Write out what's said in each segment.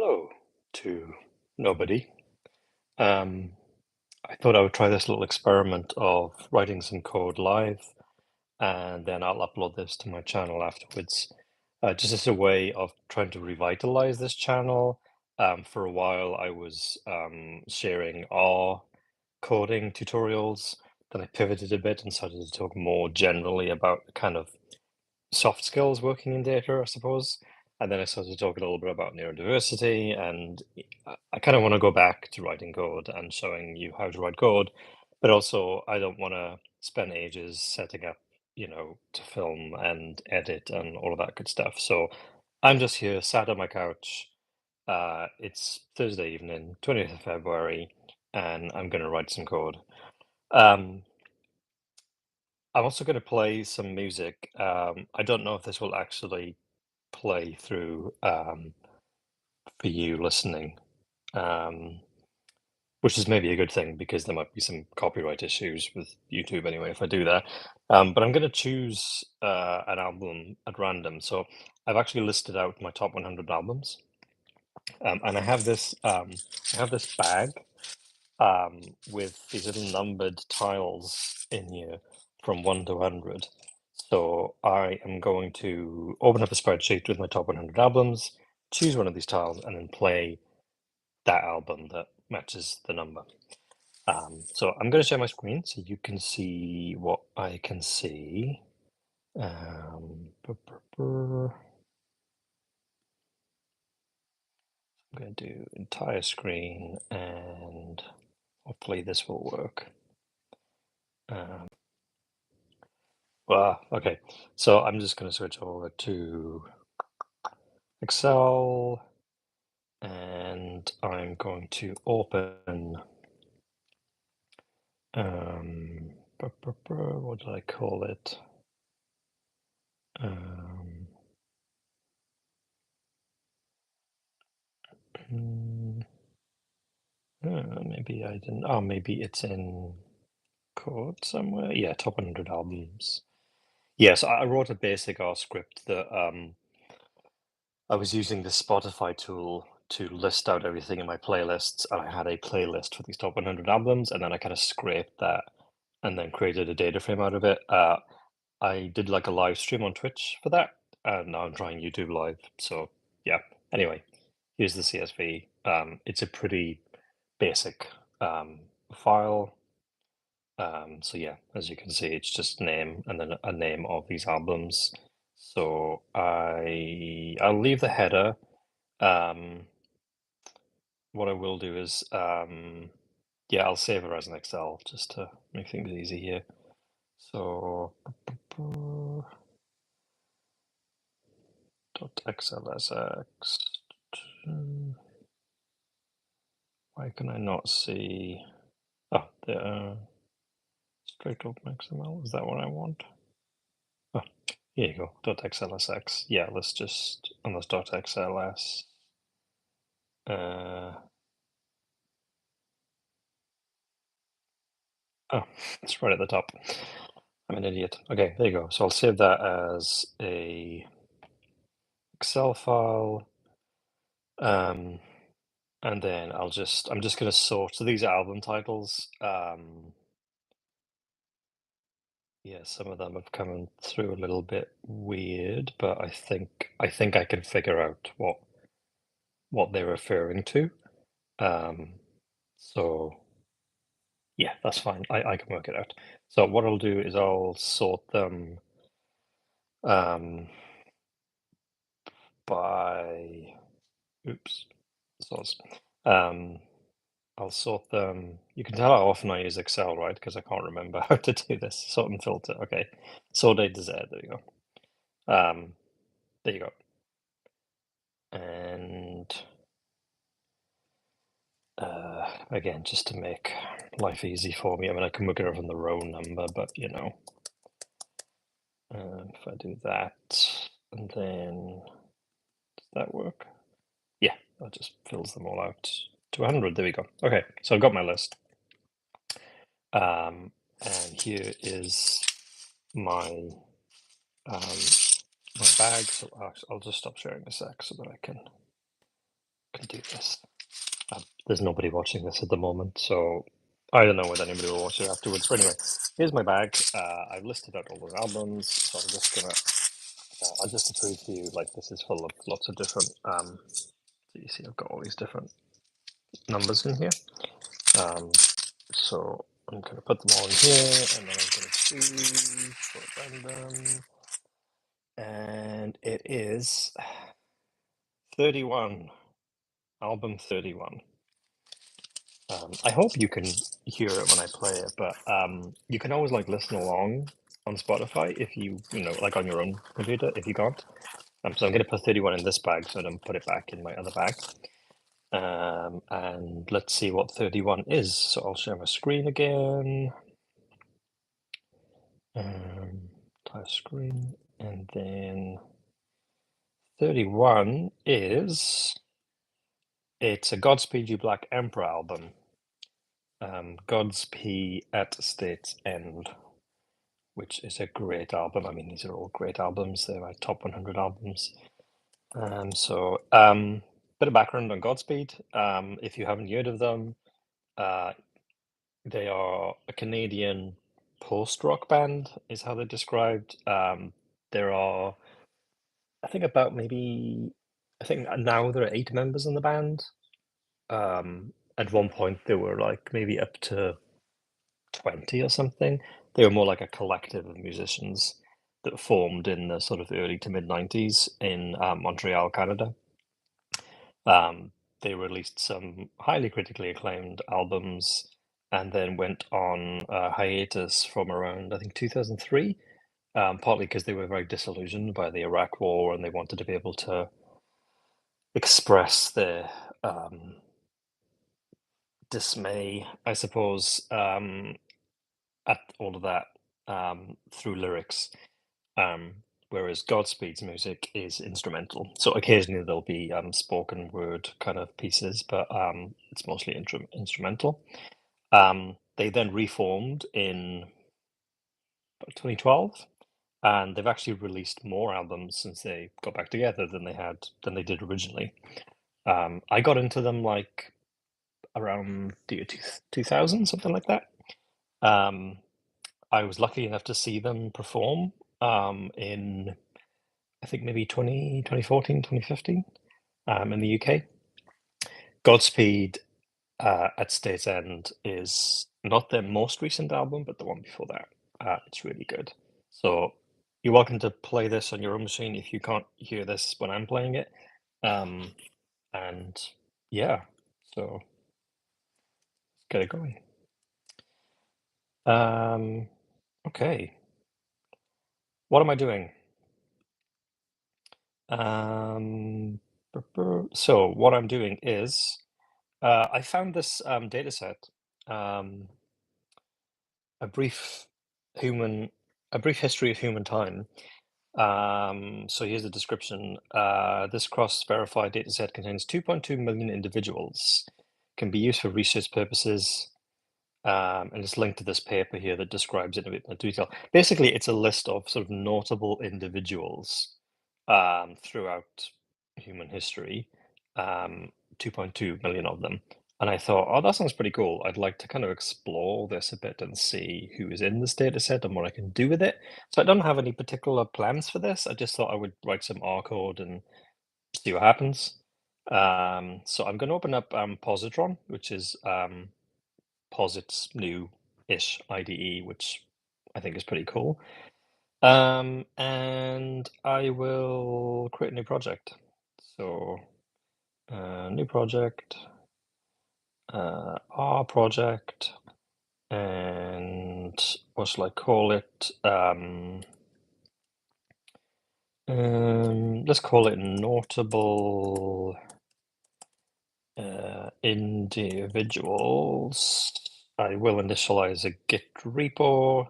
hello to nobody. Um, I thought I would try this little experiment of writing some code live, and then I'll upload this to my channel afterwards. Just as a way of trying to revitalize this channel. For a while, I was sharing R coding tutorials. Then I pivoted a bit and started to talk more generally about kind of soft skills working in data, I suppose. And then I started to talk a little bit about neurodiversity, and I kind of want to go back to writing code and showing you how to write code, but also I don't want to spend ages setting up, to film and edit and all of that good stuff. So I'm just here, sat on my couch. It's Thursday evening, 20th of February, and I'm going to write some code. Um, I'm also going to play some music. I don't know if this will actually play through for you listening, um, which is maybe a good thing because there might be some copyright issues with YouTube anyway if I do that. But I'm going to choose an album at random. So I've actually listed out my top 100 albums, and I have this bag um, with these little numbered tiles in here from 1 to 100. So I am going to open up a spreadsheet with my top 100 albums, choose one of these tiles, and then play that album that matches the number. So I'm going to share my screen so you can see what I can see. I'm going to do entire screen, and hopefully this will work. Okay. So I'm just going to switch over to Excel, and I'm going to open, what did I call it? Hmm, maybe I didn't. Oh, maybe it's in code somewhere. Yeah, top 100 albums. Yes, I wrote a basic R script that I was using the Spotify tool to list out everything in my playlists, and I had a playlist for these top 100 albums, and then I kind of scraped that and then created a data frame out of it. I did like a live stream on Twitch for that, and now I'm trying YouTube Live. So yeah. Anyway, here's the CSV. It's a pretty basic file. So yeah, as you can see, it's just name and then a name of these albums. So I'll leave the header. What I will do is yeah, I'll save it as an Excel just to make things easy here. So .xlsx. Why can I not see? Oh, the straight open XML. Is that what I want? Oh, here you go. .xlsx. Yeah, let's just on this .xls. Oh, it's right at the top. I'm an idiot. Okay, there you go. So I'll save that as a Excel file. And then I'm just gonna sort. So these are album titles. Yeah, some of them have come through a little bit weird, but I think I can figure out what they're referring to. Um, so yeah, that's fine. I can work it out. So what I'll do is I'll sort them um, by oops, source. I'll sort them. You can tell how often I use Excel, right? Because I can't remember how to do this. Sort and filter. Okay. Sort A to Z. There you go. There you go. And again, just to make life easy for me, I mean, I can work it out from the row number, but if I do that, and then does that work? Yeah, that just fills them all out to 100. There we go. Okay, so I've got my list. And here is my my bag. So I'll just stop sharing a sec so that I can can do this. There's nobody watching this at the moment, so I don't know whether anybody will watch it afterwards. But anyway, here's my bag. I've listed out all the albums, so I'm just gonna. I'll just prove to you, like, this is full of lots of different. So you see, I've got all these different numbers in here. So I'm gonna put them all in here, and then I'm gonna choose for random, and it is 31. Album 31. I hope you can hear it when I play it, but you can always like listen along on Spotify if you know, like on your own computer if you can't. So I'm going to put 31 in this bag so I don't put it back in my other bag. And let's see what 31 is. So I'll share my screen again. Entire screen, and then 31 is, it's a Godspeed You Black Emperor album. Godspeed at State's End, which is a great album. I mean, these are all great albums. They're my top 100 albums. Bit of background on Godspeed. If you haven't heard of them, they are a Canadian post-rock band, is how they're described. There are, I think now there are 8 members in the band. At one point, there were like maybe up to 20 or something. They were more like a collective of musicians that formed in the sort of early to mid 90s in Montreal, Canada. They released some highly critically acclaimed albums and then went on a hiatus from around, I think, 2003, partly because they were very disillusioned by the Iraq War and they wanted to be able to express their dismay, I suppose, at all of that through lyrics, whereas Godspeed's music is instrumental. So occasionally there'll be spoken word kind of pieces, but it's mostly instrumental. They then reformed in 2012, and they've actually released more albums since they got back together than they did originally. I got into them like around the year 2000, something like that. I was lucky enough to see them perform in, I think, maybe 2014, 2015 in the UK. Godspeed at State's End is not their most recent album, but the one before that. It's really good. So you're welcome to play this on your own machine if you can't hear this when I'm playing it. And yeah, so let's get it going. Okay. What am I doing? So what I'm doing is I found this data set, um, a brief human, a brief history of human time. So here's the description. This cross-verified data set contains 2.2 million individuals, can be used for research purposes, and it's linked to this paper here that describes it in a bit more detail. Basically, it's a list of sort of notable individuals throughout human history, 2.2 million of them. And I thought, oh, that sounds pretty cool. I'd like to kind of explore this a bit and see who is in this data set and what I can do with it. So I don't have any particular plans for this. I just thought I would write some R code and see what happens. So I'm going to open up Positron, which is Posit's new-ish IDE, which I think is pretty cool. And I will create a new project. So new project, R project, and what shall I call it? Let's call it notable individuals. I will initialize a Git repo.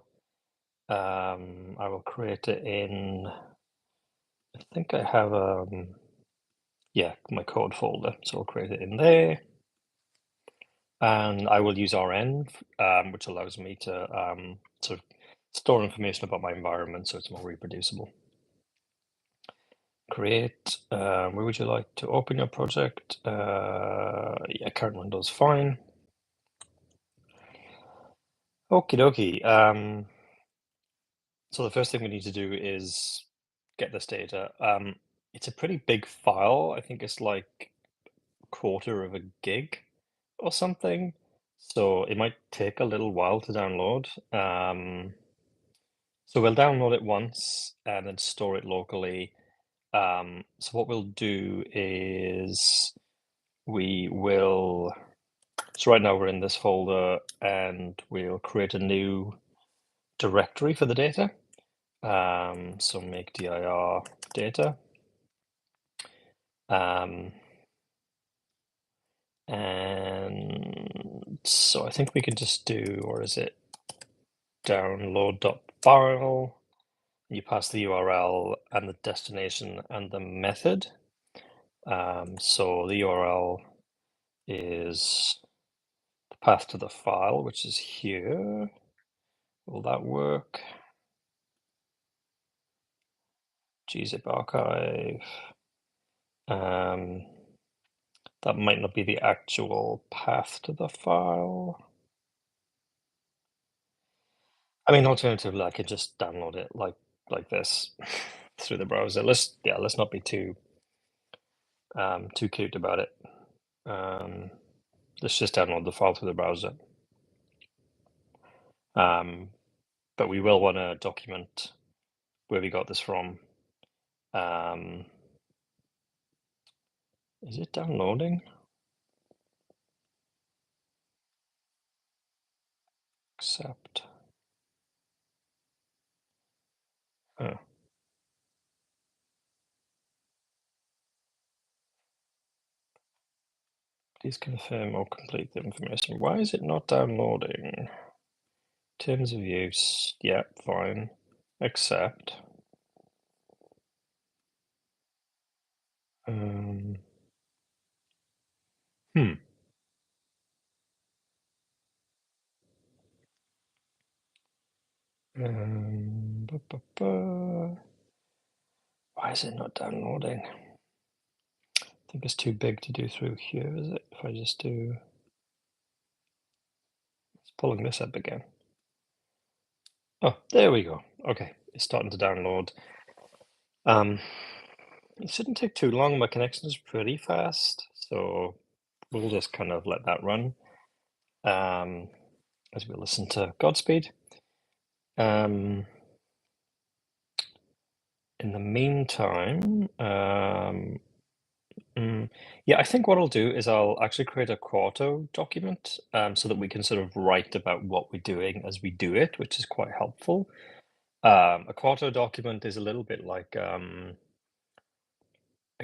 I will create it in, I think I have my code folder, so I'll create it in there. And I will use rn, which allows me to sort of store information about my environment so it's more reproducible. Create. Where would you like to open your project? Yeah, current window's fine. Okie dokie. So the first thing we need to do is get this data. It's a pretty big file. I think it's like a quarter of a gig or something. So it might take a little while to download. So we'll download it once and then store it locally. So what we'll do is so right now we're in this folder and we'll create a new directory for the data. So make dir data. And so I think we can just do, or is it download.file? You pass the URL and the destination and the method. So the URL is the path to the file, which is here. Will that work? gzip archive. That might not be the actual path to the file. I mean, alternatively, I could just download it like this through the browser. Let's not be too cute about it. Let's just download the file through the browser. But we will want to document where we got this from. Is it downloading? Accept. Oh. Please confirm or complete the information. Why is it not downloading? Terms of use. Yeah, fine. Accept. Hmm. Why is it not downloading? I think it's too big to do through here, is it? If I just do... It's pulling this up again. Oh, there we go. Okay, it's starting to download. It shouldn't take too long. My connection is pretty fast, so we'll just kind of let that run as we listen to Godspeed. In the meantime, yeah, I think what I'll do is I'll actually create a Quarto document so that we can sort of write about what we're doing as we do it, which is quite helpful. A Quarto document is a little bit like, I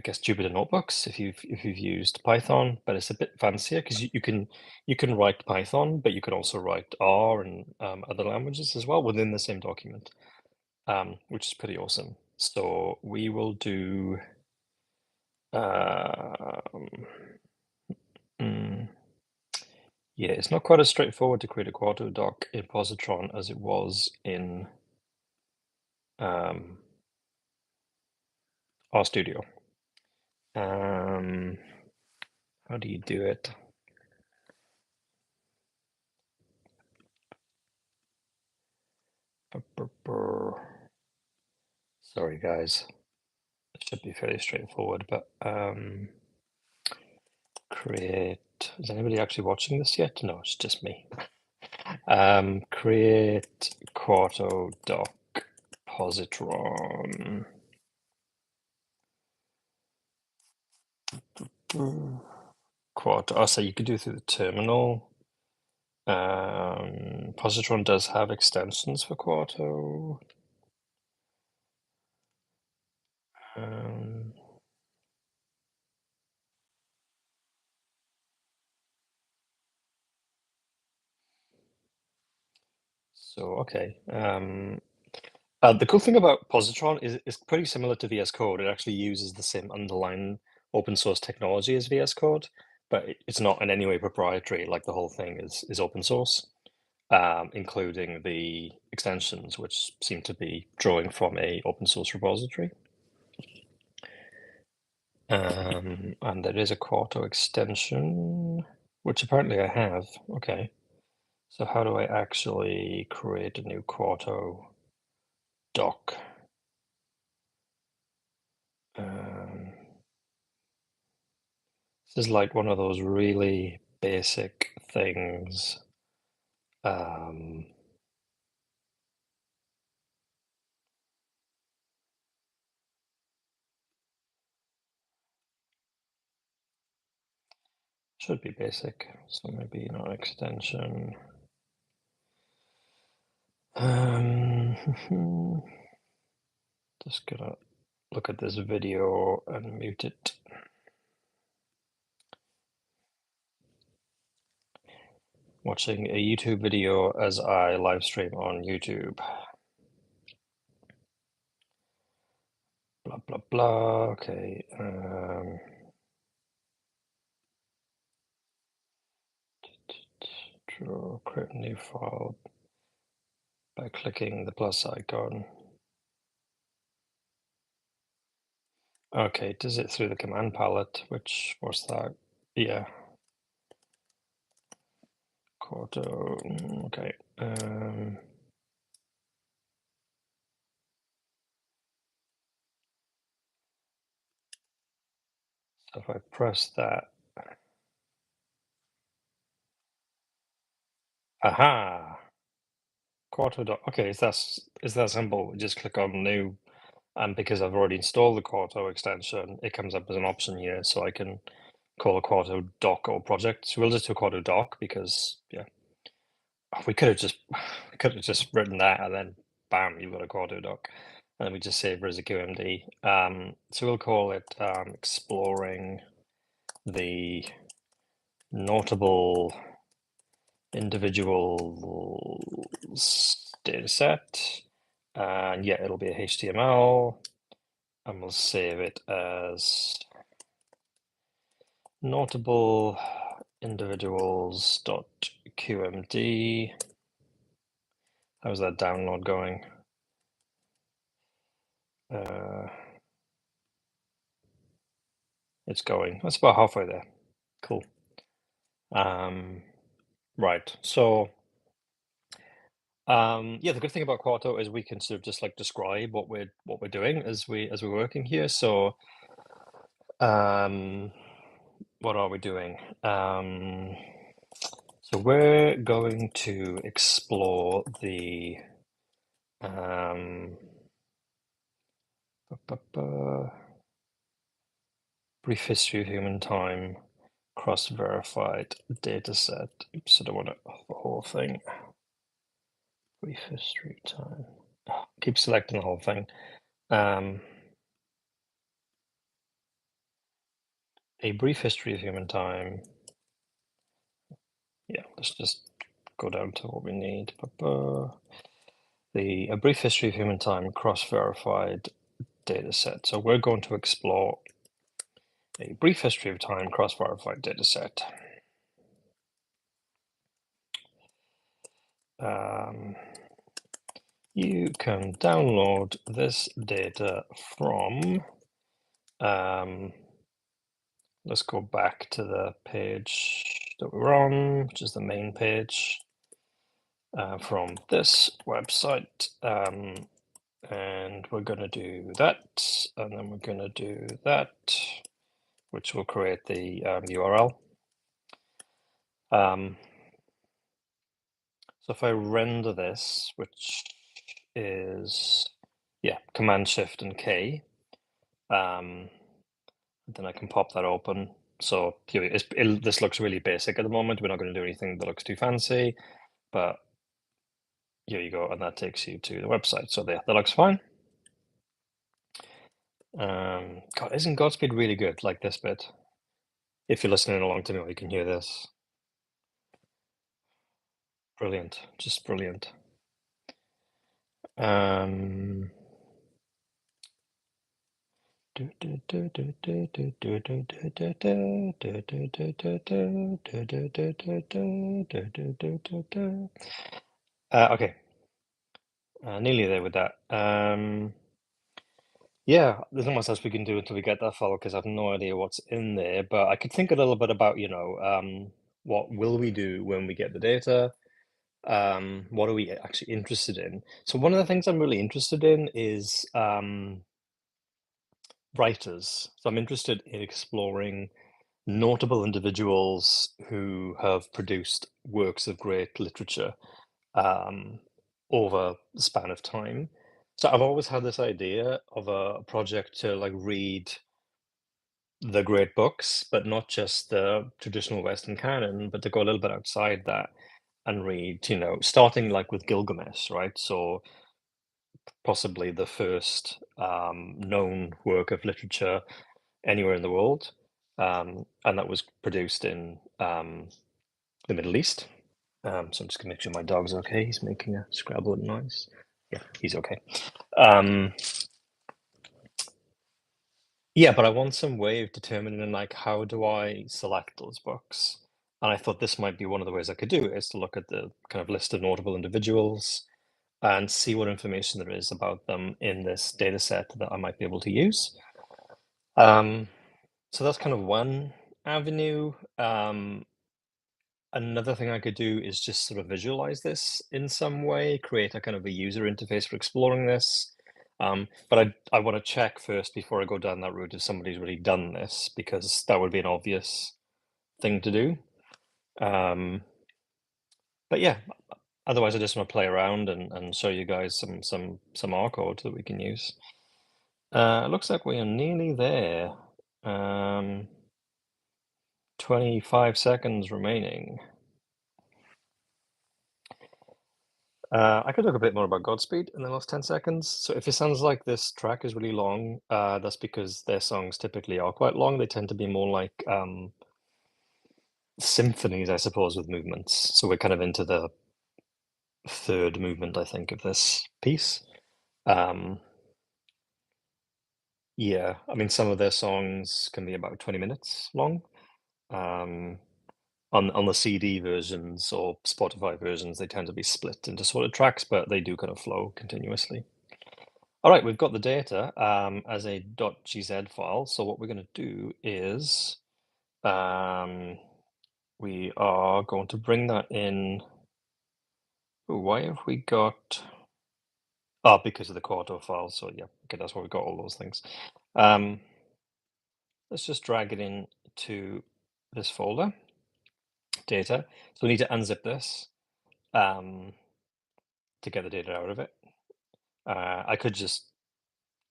guess, Jupyter Notebooks if you've used Python, but it's a bit fancier because you can write Python, but you can also write R and other languages as well within the same document, which is pretty awesome. So we will do. Yeah, it's not quite as straightforward to create a Quarto doc in Positron as it was in RStudio. How do you do it? Sorry, guys. It should be fairly straightforward, but create. Is anybody actually watching this yet? No, it's just me. Create Quarto doc positron. Quarto. Oh, so you could do it through the terminal. Positron does have extensions for Quarto. So okay. The cool thing about Positron is it's pretty similar to VS Code. It actually uses the same underlying open source technology as VS Code, but it's not in any way proprietary. Like the whole thing is open source, including the extensions, which seem to be drawing from a open source repository. And there is a Quarto extension, which apparently I have. Okay. So how do I actually create a new Quarto doc? This is like one of those really basic things. Should be basic, so maybe not extension. Just gonna look at this video and mute it. Watching a YouTube video as I live stream on YouTube. Blah, blah, blah. Okay. Draw, create a new file by clicking the plus icon. Okay, it does it through the command palette, which was that? Yeah. Quarto, okay. So if I press that, aha, Quarto doc. Okay, is that simple? Just click on new, and because I've already installed the Quarto extension, it comes up as an option here, so I can call a Quarto doc or project. So we'll just do a Quarto doc because yeah, we could have just written that and then bam, you've got a Quarto doc, and then we just save it as a QMD. So we'll call it exploring the notable individuals data set, and yeah, it'll be a HTML, and we'll save it as notable individuals.qmd. How's that download going? It's going. That's about halfway there. Cool. Right. So yeah, the good thing about Quarto is we can sort of just like describe what we're doing as we're working here. So what are we doing? So we're going to explore the brief history of human time, cross-verified data set. Oops, I don't want the whole thing. Brief history of time. Oh, keep selecting the whole thing. A brief history of human time. Yeah, let's just go down to what we need. A brief history of human time, cross-verified data set. So we're going to explore a brief history of time, cross-verified data set. You can download this data from, let's go back to the page that we're on, which is the main page, from this website. And we're going to do that, and then we're going to do that, which will create the URL. So if I render this, which is, yeah, Command Shift and K, then I can pop that open. So here this looks really basic at the moment. We're not going to do anything that looks too fancy, but here you go, and that takes you to the website. So there, that looks fine. God, isn't Godspeed really good, like this bit? If you're listening along to me, you can hear this. Brilliant, just brilliant. Okay, nearly there with that. Yeah, there's not much else we can do until we get that file because I have no idea what's in there. But I could think a little bit about, what will we do when we get the data? What are we actually interested in? So one of the things I'm really interested in is writers. So I'm interested in exploring notable individuals who have produced works of great literature um, over the span of time. So I've always had this idea of a project to like read the great books, but not just the traditional Western canon, but to go a little bit outside that and read, starting like with Gilgamesh, right? So possibly the first known work of literature anywhere in the world, and that was produced in the Middle East. So I'm just gonna make sure my dog's okay. He's making a scrabble noise. Yeah, he's okay. Um, yeah, but I want some way of determining like how do I select those books? And I thought this might be one of the ways I could do it, is to look at the kind of list of notable individuals and see what information there is about them in this data set that I might be able to use. Um, so that's kind of one avenue. Another thing I could do is just sort of visualize this in some way, create a kind of a user interface for exploring this. But I want to check first before I go down that route if somebody's really done this, because that would be an obvious thing to do. Um, but yeah, otherwise I just want to play around and show you guys some R code that we can use. It looks like we are nearly there. 25 seconds remaining. I could talk a bit more about Godspeed in the last 10 seconds. So if it sounds like this track is really long, that's because their songs typically are quite long. They tend to be more like symphonies, I suppose, with movements. So we're kind of into the third movement, I think, of this piece. Um, yeah, I mean, some of their songs can be about 20 minutes long. Um, on the CD versions or Spotify versions, they tend to be split into sort of tracks, but they do kind of flow continuously. All right, we've got the data as a .gz file. So what we're going to do is um, we are going to bring that in. Ooh, why have we got? Oh, because of the Quarto file. So yeah, okay, that's why we got all those things. Um, let's just drag it in to this folder, data. So we need to unzip this um, to get the data out of it. I could just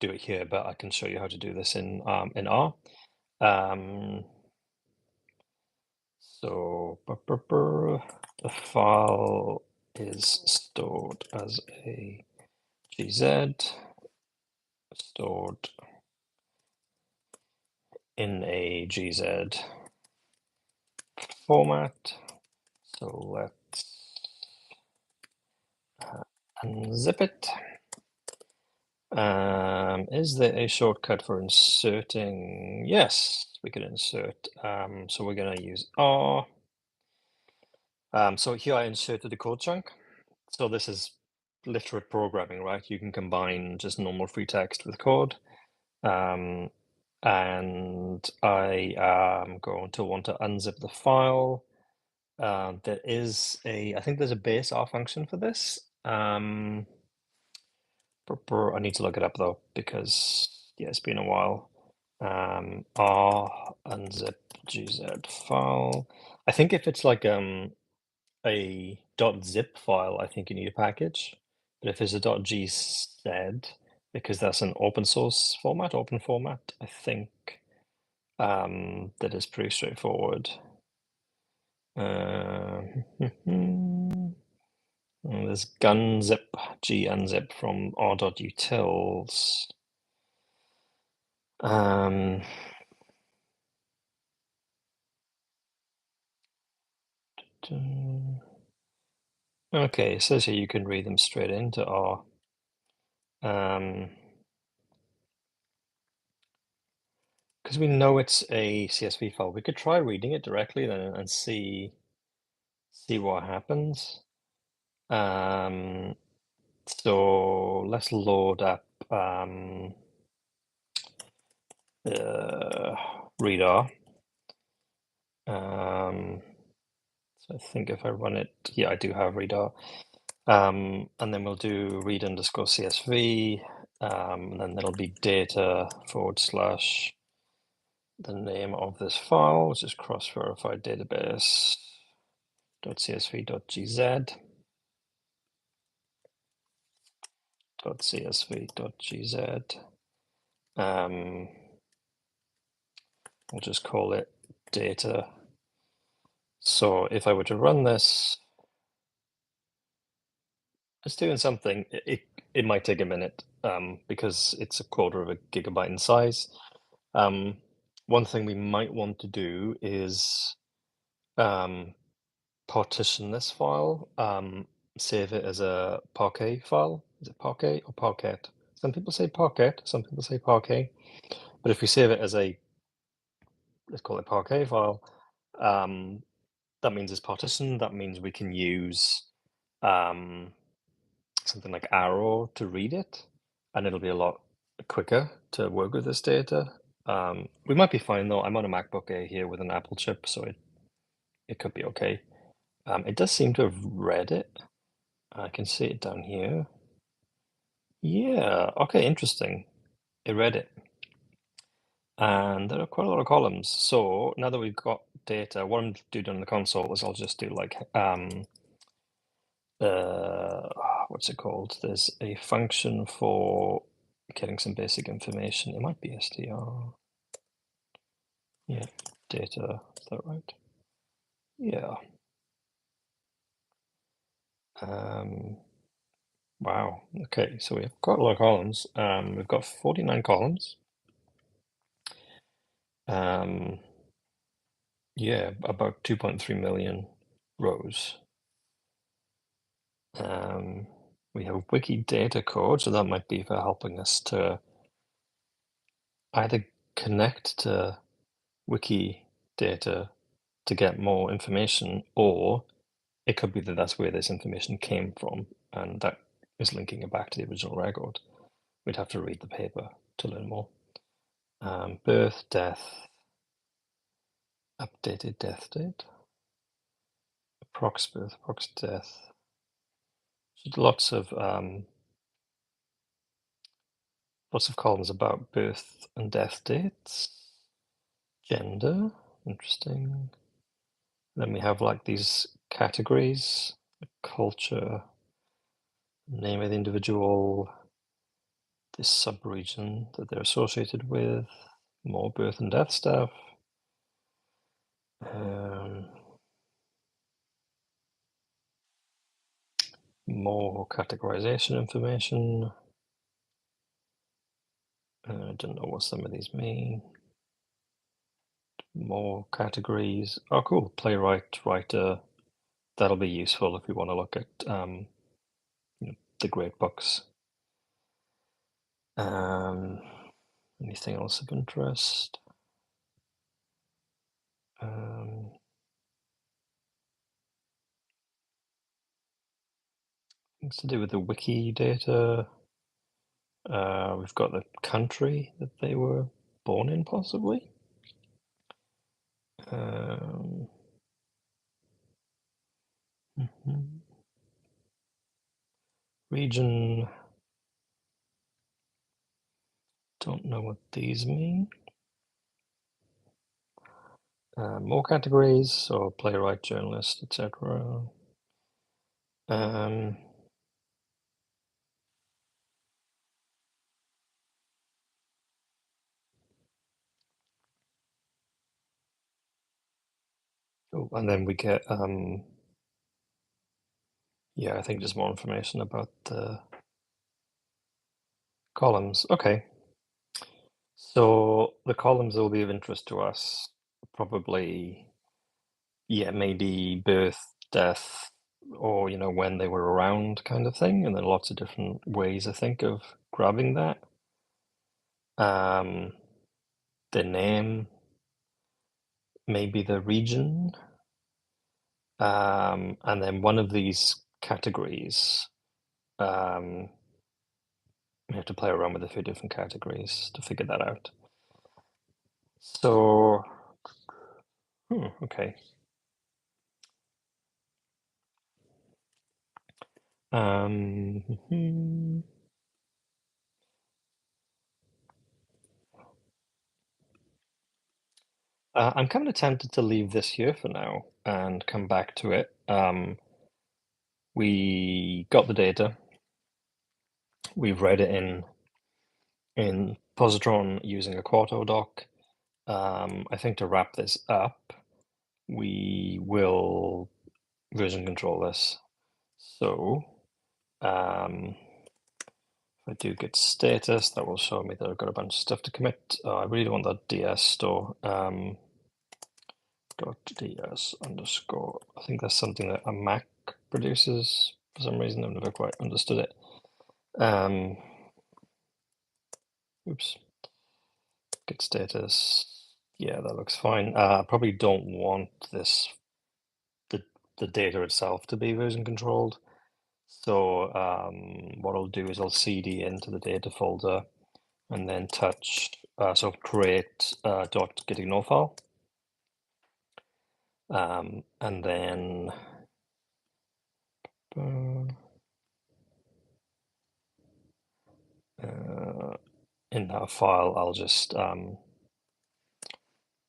do it here, but I can show you how to do this in R. Um, So the file is stored as a GZ, stored in a GZ format. So let's unzip it. Is there a shortcut for inserting? Yes, we can insert. So we're going to use R. So here I inserted the code chunk. So this is literate programming, right? You can combine just normal free text with code. And I am going to want to unzip the file. There is I think there's a base R function for this. I need to look it up though, because yeah, it's been a while. R unzip gz file. I think if it's like a .zip file, I think you need a package. But if it's a .gz, because that's an open source format, open format, I think that is pretty straightforward. There's gunzip, gunzip from r.utils. Okay, it says here you can read them straight into R. Because we know it's a CSV file, we could try reading it directly then and see what happens. So let's load up reader. So I think if I run it, yeah, I do have reader. And then we'll do read underscore CSV, and then there'll be data / the name of this file, which is cross-verified database .csv.gz. .csv.gz. We'll just call it data. So if I were to run this, it's doing something. It might take a minute because it's a quarter of a gigabyte in size. One thing we might want to do is partition this file, save it as a Parquet file. Is it Parquet or Parquet? Some people say Parquet, some people say Parquet. But if we save it as a, let's call it Parquet file, that means it's partitioned. That means we can use something like Arrow to read it, and it'll be a lot quicker to work with this data. We might be fine though. I'm on a MacBook Air here with an Apple chip, so it could be okay. It does seem to have read it. I can see it down here. Yeah, okay, interesting. It read it. And there are quite a lot of columns. So now that we've got data, what I'm doing on the console is I'll just do like what's it called? There's a function for getting some basic information. It might be str. Yeah, data. Is that right? Yeah. Wow. Okay, so we've got a lot of columns. We've got 49 columns. Yeah, about 2.3 million rows. We have wiki data code, so that might be for helping us to either connect to wiki data to get more information, or it could be that that's where this information came from, and that is linking it back to the original record. We'd have to read the paper to learn more. Birth, death, updated death date, approx birth, approx death. Lots of columns about birth and death dates, gender, interesting. Then we have like these categories, culture, name of the individual, this sub-region that they're associated with, more birth and death stuff. More categorization information. I don't know what some of these mean. More categories. Oh, cool. Playwright, writer. That'll be useful if we want to look at you know, the great books. Anything else of interest? Things to do with the wiki data. We've got the country that they were born in, possibly. Region. Don't know what these mean. More categories, so playwright, journalist, etc. Oh, and then we get, yeah, I think just more information about the columns. Okay. So the columns will be of interest to us, probably, yeah, maybe birth, death, or, you know, when they were around kind of thing. And then lots of different ways, I think, of grabbing that. The name, maybe the region. And then one of these categories, we have to play around with a few different categories to figure that out. So, okay. Hmm. I'm kind of tempted to leave this here for now and come back to it. We got the data. We've read it in positron using a Quarto doc. I think to wrap this up, we will version control this. So, if I do git status, that will show me that I've got a bunch of stuff to commit. I really don't want that ds store. Dot ds underscore. I think that's something that a Mac produces for some reason. I've never quite understood it. Oops. Git status. Yeah, that looks fine. I probably don't want this the data itself to be version controlled. So what I'll do is I'll cd into the data folder and then touch, so create .gitignore file. And then in that file, I'll just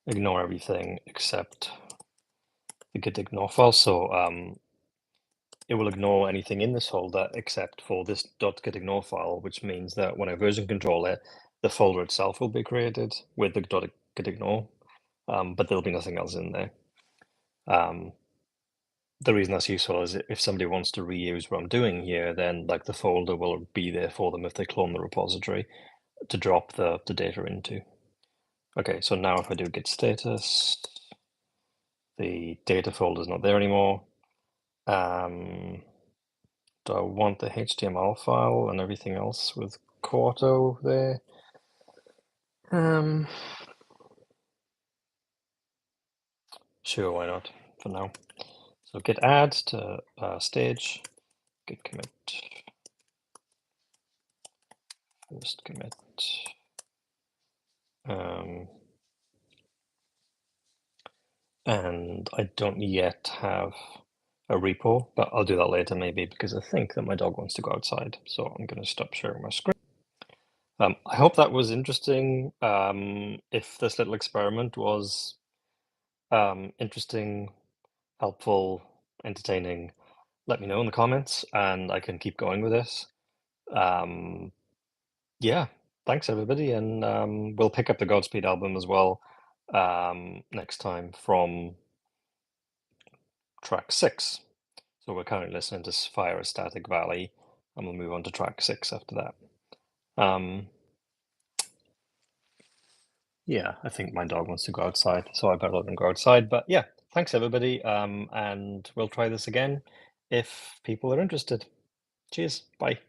ignore everything except the gitignore file. So it will ignore anything in this folder except for this .gitignore file, which means that when I version control it, the folder itself will be created with the .gitignore, but there'll be nothing else in there. The reason that's useful is if somebody wants to reuse what I'm doing here, then like the folder will be there for them if they clone the repository to drop the data into. Okay, so now if I do git status, the data folder is not there anymore. Do I want the HTML file and everything else with Quarto there? Sure, why not, for now. So git add to stage, git commit, first commit. And I don't yet have a repo, but I'll do that later maybe because I think that my dog wants to go outside. So I'm going to stop sharing my screen. I hope that was interesting. If this little experiment was interesting, helpful, entertaining, let me know in the comments and I can keep going with this. Yeah, thanks everybody. And we'll pick up the Godspeed album as well next time from track 6. So we're currently listening to Fire a Static Valley, and we'll move on to track 6 after that. Yeah, I think my dog wants to go outside, so I better let him go outside. But yeah, thanks everybody, and we'll try this again if people are interested. Cheers, bye.